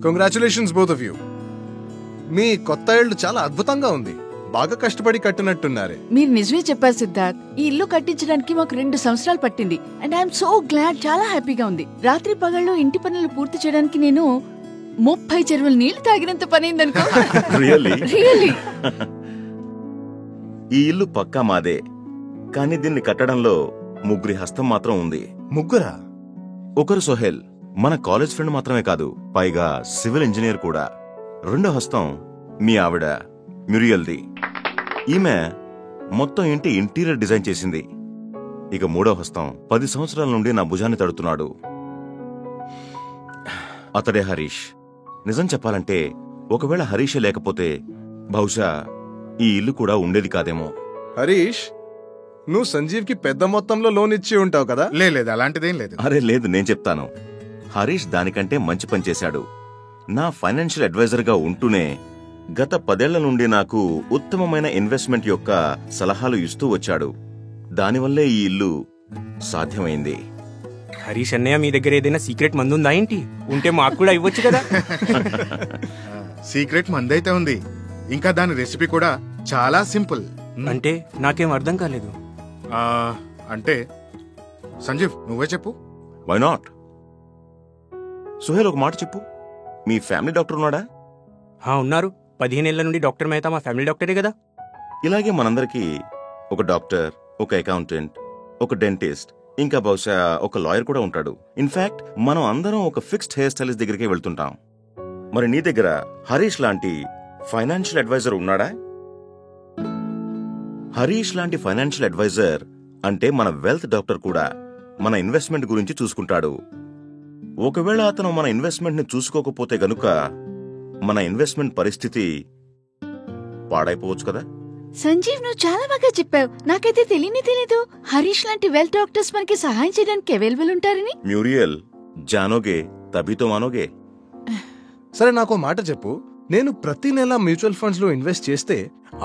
Congratulations both of you. మీ కొత్త ఇల్లు చాలా అద్భుతంగా ఉంది. బాగా కష్టపడి కట్టినట్టున్నారే. మీరు నిజమే చెప్పారు సిద్ధార్థ్. ఈ ఇల్లు కట్టించడానికి మాకు 2 సంవత్సరాలు పట్టింది. And I'm so glad. చాలా హ్యాపీగా ఉంది. రాత్రి పగళ్ళు ఇంటి పనులు పూర్తి చేయడానికి నేను 30 చెరువులు నీళ్లు తాగినంత పనైందనుకో. రియల్లీ. ఈ ఇల్లు పక్కా మాదే, కానీ దీన్ని కట్టడంలో ముగ్గురి హస్తం మాత్రం ఉంది. ముగ్గురా? ఒకరు సోహెల్, మన కాలేజ్ ఫ్రెండ్ మాత్రమే కాదు, పైగా సివిల్ ఇంజనీర్ కూడా. రెండో హస్తం మీ ఆవిడ మ్యూరియల్ది. ఈమె మొత్తం ఇంటి ఇంటీరియర్ డిజైన్ చేసింది. ఇక మూడో హస్తం 10 సంవత్సరాల నుండి నా భుజాన్ని తడుతున్నాడు. అతడే హరీష్. నిజం చెప్పాలంటే ఒకవేళ హరీషే లేకపోతే బహుశా ఈ ఇల్లు కూడా ఉండేది కాదేమో. హరీష్, నువ్వు సంజీవ్ కి పెద్ద మొత్తంలో లోన్ ఇచ్చి ఉంటావు కదా? లేదు, అలాంటిదేం లేదు. అరే లేదు, నేను చెప్తాను. హరీష్ దానికంటే మంచి పని చేశాడు. నా ఫైనాన్షియల్ అడ్వైజర్ గా ఉంటూనే గత 10 ఏళ్ల నుండి నాకు ఉత్తమమైన ఇన్వెస్ట్మెంట్ యొక్క సలహాలు ఇస్తూ వచ్చాడు. దానివల్లే ఈ ఇల్లు సాధ్యమైంది. హరీష్ అన్నయ్య, మీ దగ్గర ఏదైనా సీక్రెట్ మందు ఉందా ఏంటి? ఉంటే మాకు కూడా ఇవ్వచ్చు కదా. సీక్రెట్ మందైతే ఉంది, ఇంకా దాని రెసిపీ కూడా చాలా సింపుల్. అంటే నాకేం అర్థం కాలేదు. అంటే సంజీవ్ నువ్వే చెప్పు. Why not? సుహేల్, ఒక మాట చెప్పు. మీ ఫ్యామిలీ డాక్టర్ ఉన్నాడా? ఉన్నారు. 15 ఏళ్ల నుండి డాక్టర్ మెహతా మా ఫ్యామిలీ డాక్టరే కదా. ఇలాగే మనందరికీ ఒక డాక్టర్, ఒక అకౌంటెంట్, ఒక డెంటిస్ట్, ఇంకా బహుశా ఒక లాయర్ కూడా ఉంటాడు. ఇన్ఫాక్ట్ మనం అందరం ఒక ఫిక్స్డ్ హెయిర్ స్టైలిస్ట్ దగ్గరికి వెళ్తుంటాం. మరి నీ దగ్గర హరీష్ లాంటి ఫైనాన్షియల్ అడ్వైజర్ ఉన్నాడా? హరీష్ లాంటి ఫైనాన్షియల్ అడ్వైజర్ అంటే మన వెల్త్ డాక్టర్ కూడా మన ఇన్వెస్ట్మెంట్ గురించి చూసుకుంటాడు. ఒకవేళ అతను మన ఇన్వెస్ట్మెంట్ ని చూసుకోకపోతే గనుక మన ఇన్వెస్ట్మెంట్ పరిస్థితి పాడైపోవచ్చు కదా. సంజీవ్, నువ్వు చాలా బాగా చెప్పావు. నాకైతే తెలీదు హరీష్ లాంటి వెల్త్ డాక్టర్స్ మనకి సహాయం చేయడానికి అవైలబుల్ ఉంటారని. మ్యూరియల్, జానోగే తబీతో మానోగే. సరే, నాకు మాట చెప్పు. నేను ప్రతి నెల మ్యూచువల్ ఫండ్స్ లో ఇన్వెస్ట్ చేస్తే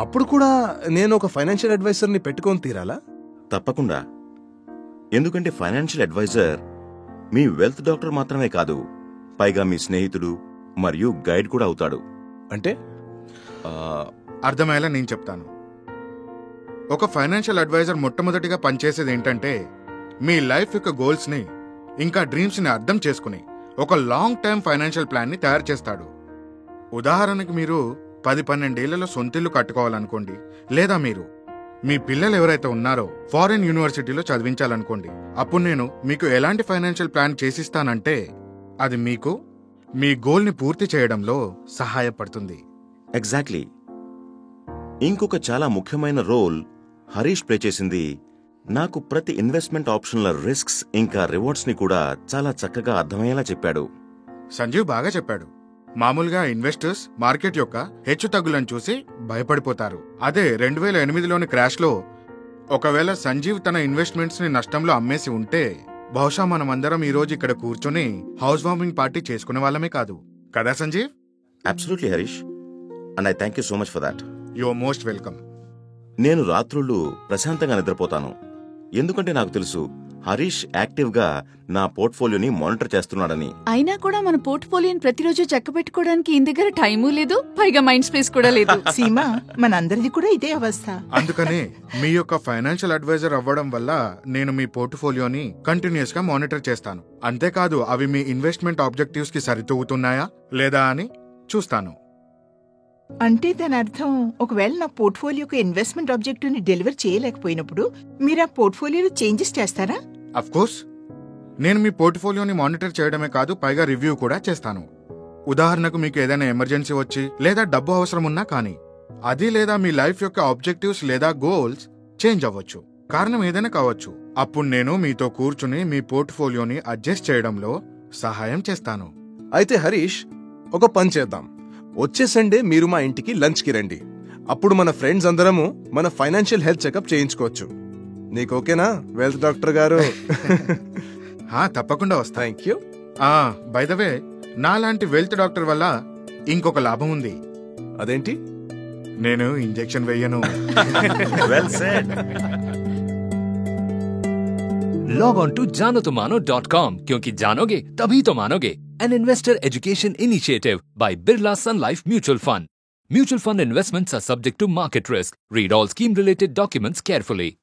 అప్పుడు కూడా నేను ఒక ఫైనాన్షియల్ అడ్వైజర్ ని పెట్టుకొని తీరాలా? తప్పకుండా. ఎందుకంటే ఫైనాన్షియల్ అడ్వైజర్ మీ వెల్త్ డాక్టర్ మాత్రమే కాదు, పైగా మీ స్నేహితుడు మరియు గైడ్ కూడా అవుతాడు. అంటే అర్థమయ్యేలా నేను చెప్తాను. ఒక ఫైనాన్షియల్ అడ్వైజర్ మొట్టమొదటిగా పనిచేసేది ఏంటంటే మీ లైఫ్ యొక్క గోల్స్ ని ఇంకా డ్రీమ్స్ ని అర్థం చేసుకుని ఒక లాంగ్ టర్మ్ ఫైనాన్షియల్ ప్లాన్ ని తయారు చేస్తాడు. ఉదాహరణకి మీరు 10-12 ఏళ్లలో సొంతిల్లు కట్టుకోవాలనుకోండి, లేదా మీరు మీ పిల్లలు ఎవరైతే ఉన్నారో ఫారిన్ యూనివర్సిటీలో చదివించాలనుకోండి. అప్పుడు నేను మీకు ఎలాంటి ఫైనాన్షియల్ ప్లాన్ చేసిస్తానంటే అది మీకు మీ గోల్ ని పూర్తి చేయడంలో సహాయపడుతుంది. ఎగ్జాక్ట్లీ. ఇంకొక చాలా ముఖ్యమైన రోల్ హరీష్ ప్లే చేసింది. నాకు ప్రతి ఇన్వెస్ట్మెంట్ ఆప్షన్ల రిస్క్స్ ఇంకా రివార్డ్స్ ని కూడా చాలా చక్కగా అర్థమయ్యేలా చెప్పాడు. సంజీవ్ బాగా చెప్పాడు. మామూలుగా ఇన్వెస్టర్స్ మార్కెట్ యొక్క హెచ్చు తగ్గులను చూసి భయపడిపోతారు. అదే 2008లోని క్రాష్ లో ఒకవేళ సంజీవ్ తన ఇన్వెస్ట్మెంట్స్ ని నష్టంలో అమ్మేసి ఉంటే బహుశా మనమందరం ఈ రోజు ఇక్కడ కూర్చొని హౌస్ వార్మింగ్ పార్టీ చేసుకునే వాళ్ళమే కాదు కదా Sanjeev? Absolutely Harish, and I thank you so much for that. You are most welcome. నేను రాత్రుళ్ళు ప్రశాంతంగా నిద్రపోతాను, ఎందుకంటే నాకు తెలుసు హరీష్ యాక్టివ్ గా నా పోర్ట్ఫోలియోని మానిటర్ చేస్తున్నాడని. అయినా కూడా మన పోర్ట్ఫోలియోని ప్రతిరోజు చక్క పెట్టుకోవడానికి ఈయన దగ్గర టైము లేదు, పైగా మైండ్ స్పేస్ కూడా లేదు. సీమా, మనందరిది కూడా ఇదే అవస్థ. అందుకనే మీ యొక్క ఫైనాన్షియల్ అడ్వైజర్ అవ్వడం వల్ల నేను మీ పోర్ట్ఫోలియోని కంటిన్యూస్ గా మానిటర్ చేస్తాను. అంతేకాదు అవి మీ ఇన్వెస్ట్మెంట్ ఆబ్జెక్టివ్స్ కి సరితూగుతున్నాయా లేదా అని చూస్తాను. అంటే దాని అర్థం ఒకవేళ నా పోర్ట్ఫోలియోకి ఇన్వెస్ట్మెంట్ ఆబ్జెక్టివ్ ని డెలివర్ చేయలేకపోయినప్పుడు మీరు ఆ పోర్ట్ఫోలియోలో చేంజెస్ చేస్తారా? Of course. నేను మీ పోర్ట్ఫోలియోని మానిటర్ చేయడమే కాదు, పైగా రివ్యూ కూడా చేస్తాను. ఉదాహరణకు మీకు ఏదైనా ఎమర్జెన్సీ వచ్చి లేదా డబ్బు అవసరం ఉన్నా కానీ అది లేదా మీ లైఫ్ యొక్క ఆబ్జెక్టివ్స్ లేదా గోల్స్ చేంజ్ అవ్వచ్చు. కారణం ఏదైనా కావచ్చు. అప్పుడు నేను మీతో కూర్చుని మీ పోర్ట్ఫోలియోని అడ్జస్ట్ చేయడంలో సహాయం చేస్తాను. అయితే హరీష్, ఒక పని చేద్దాం. వచ్చే సండే మీరు మా ఇంటికి లంచ్ కి రండి. అప్పుడు మన ఫ్రెండ్స్ అందరము మన ఫైనాన్షియల్ హెల్త్ చెకప్ చేయించుకోవచ్చు. నీకు ఓకేనా వెల్త్ డాక్టర్ గారు? తప్పకుండా వస్తా. Thank you. By the way, నాలాంటి వెల్త్ డాక్టర్ వల్ల ఇంకొక లాభం ఉంది. అదేంటి? నేను ఇంజెక్షన్ వెయ్యను. Well said. Log on to जानोतोमानो.com क्योंकि जानोगे तभी तो मानोगे। an investor education initiative by Birla Sun Life Mutual Fund. Mutual fund investments are subject to market risk. Read all scheme-related documents carefully.